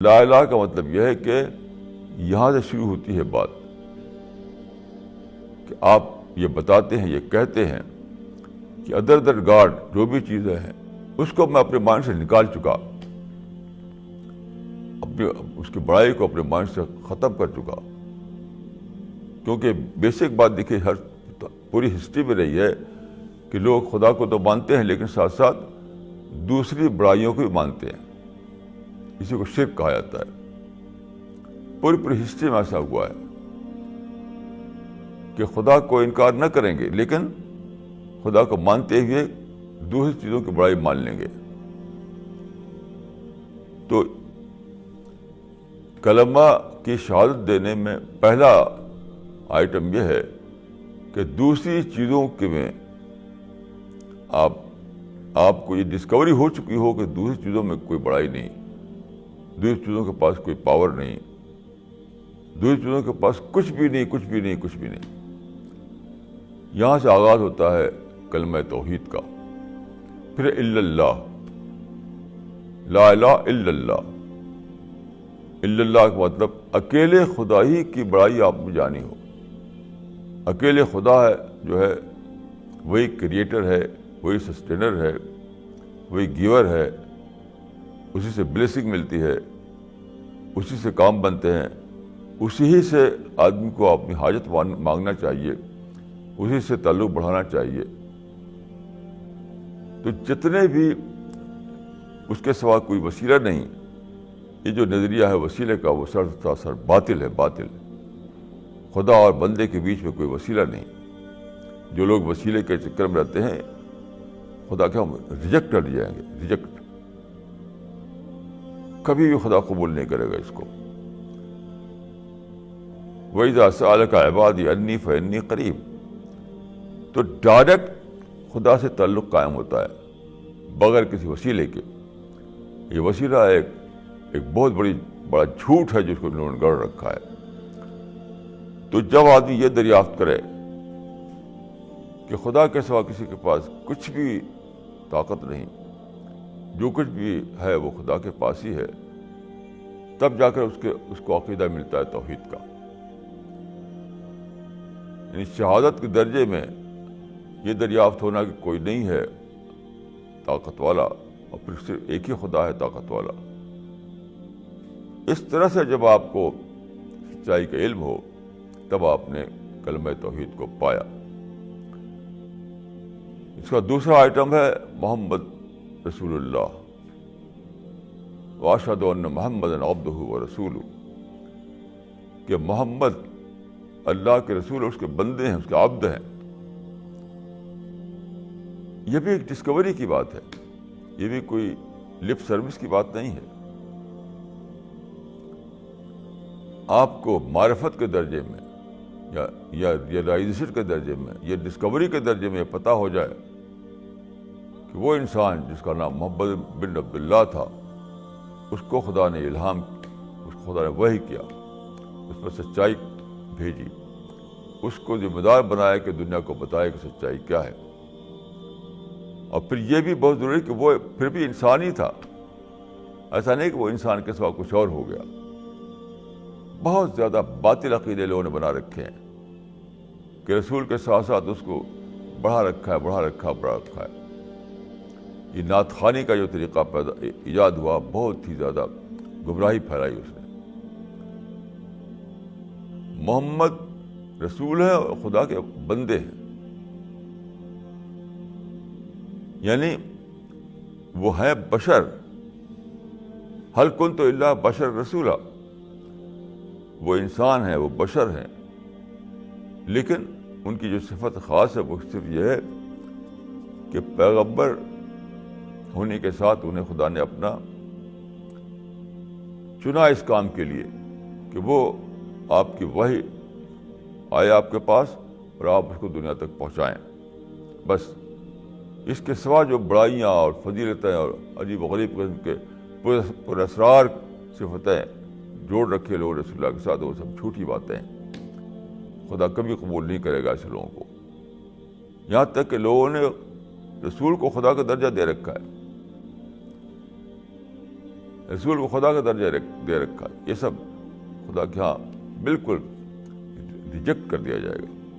لا الہ کا مطلب یہ ہے کہ یہاں سے شروع ہوتی ہے بات کہ آپ یہ بتاتے ہیں، یہ کہتے ہیں کہ ادر گاڈ جو بھی چیزیں ہیں اس کو میں اپنے مائنڈ سے نکال چکا، اس کی بڑائی کو اپنے مائنڈ سے ختم کر چکا. کیونکہ بیسک بات دیکھیے، ہر پوری ہسٹری میں رہی ہے کہ لوگ خدا کو تو مانتے ہیں لیکن ساتھ ساتھ دوسری بڑائیوں کو بھی مانتے ہیں. اسی کو شرک کہا جاتا ہے. پوری ہسٹری میں ایسا ہوا ہے کہ خدا کو انکار نہ کریں گے لیکن خدا کو مانتے ہوئے دوسری چیزوں کی بڑائی مان لیں گے. تو کلمہ کی شہادت دینے میں پہلا آئٹم یہ ہے کہ دوسری چیزوں کے میں آپ کو یہ ڈسکوری ہو چکی ہو کہ دوسری چیزوں میں کوئی بڑائی نہیں، دوسری چیزوں کے پاس کوئی پاور نہیں، دوسری چیزوں کے پاس کچھ بھی نہیں. یہاں سے آغاز ہوتا ہے کلمہ توحید کا. پھر الا اللہ، لا الہ الا اللہ. الا اللہ کا مطلب اکیلے خدا ہی کی بڑائی آپ میں جانی ہو. اکیلے خدا ہے جو ہے وہی کریٹر ہے، وہی سسٹینر ہے، وہی گیور ہے. اسی سے بلیسنگ ملتی ہے، اسی سے کام بنتے ہیں، اسی ہی سے آدمی کو اپنی حاجت مانگنا چاہیے، اسی سے تعلق بڑھانا چاہیے. تو جتنے بھی اس کے سوا کوئی وسیلہ نہیں، یہ جو نظریہ ہے وسیلے کا وہ سر باطل ہے. خدا اور بندے کے بیچ میں کوئی وسیلہ نہیں. جو لوگ وسیلے کے چکر میں رہتے ہیں خدا کے ہم ریجیکٹ کر جائیں گے. ریجیکٹ کبھی بھی خدا قبول نہیں کرے گا اس کو. وَإِذَا سَأَلَكَ عِبَادِي عَنِّي فَإِنِّي قَرِيبٌ. تو ڈائریکٹ خدا سے تعلق قائم ہوتا ہے بغیر کسی وسیلے کے. یہ وسیلہ ایک بہت بڑا جھوٹ ہے جس کو انہوں نے گڑھ رکھا ہے. تو جب آدمی یہ دریافت کرے کہ خدا کے سوا کسی کے پاس کچھ بھی طاقت نہیں، جو کچھ بھی ہے وہ خدا کے پاس ہی ہے، تب جا کر اس کو عقیدہ ملتا ہے توحید کا. یعنی شہادت کے درجے میں یہ دریافت ہونا کہ کوئی نہیں ہے طاقت والا اور پھر صرف ایک ہی خدا ہے طاقت والا. اس طرح سے جب آپ کو سچائی کا علم ہو تب آپ نے کلمہ توحید کو پایا. اس کا دوسرا آئٹم ہے محمد رسول اللہ. واشہد ان محمدا عبدہ ورسولہ. کہ محمد اللہ کے رسول، اس کے بندے ہیں، اس کے عبد ہیں. یہ بھی ایک ڈسکوری کی بات ہے، یہ بھی کوئی لپ سروس کی بات نہیں ہے. آپ کو معرفت کے درجے میں یا ریئلائزیشن کے درجے میں یا ڈسکوری کے درجے میں یہ پتہ ہو جائے کہ وہ انسان جس کا نام محمد بن عبداللہ تھا، اس کو خدا نے الہام، اس کو خدا نے وحی کیا، اس پر سچائی بھیجی، اس کو ذمہ دار بنایا کہ دنیا کو بتائے کہ سچائی کیا ہے. اور پھر یہ بھی بہت ضروری کہ وہ پھر بھی انسان ہی تھا. ایسا نہیں کہ وہ انسان کے سوا کچھ اور ہو گیا. بہت زیادہ باطل عقیدے لوگوں نے بنا رکھے ہیں کہ رسول کے ساتھ ساتھ اس کو بڑھا رکھا ہے. یہ نعت خوانی کا جو طریقہ ایجاد ہوا، بہت ہی زیادہ گمراہی پھیلائی اس نے. محمد رسول ہے اور خدا کے بندے ہیں، یعنی وہ ہے بشر. ہل کنت الا بشر رسولا. وہ انسان ہے، وہ بشر ہیں، لیکن ان کی جو صفت خاص ہے وہ صرف یہ ہے کہ پیغمبر ہونے کے ساتھ انہیں خدا نے اپنا چنا اس کام کے لیے کہ وہ آپ کی وحی آئے آپ کے پاس اور آپ اس کو دنیا تک پہنچائیں. بس اس کے سوا جو بڑائیاں اور فضیلتیں اور عجیب و غریب قسم کے پر اسرار صفتیں جوڑ رکھے لوگ رسول اللہ کے ساتھ، وہ سب جھوٹی باتیں ہیں. خدا کبھی قبول نہیں کرے گا ایسے لوگوں کو. یہاں تک کہ لوگوں نے رسول کو خدا کا درجہ دے رکھا ہے. رسول کو خدا کا درجہ دے رکھا ہے، یہ سب خدا کے ہاں بالکل ریجیکٹ کر دیا جائے گا۔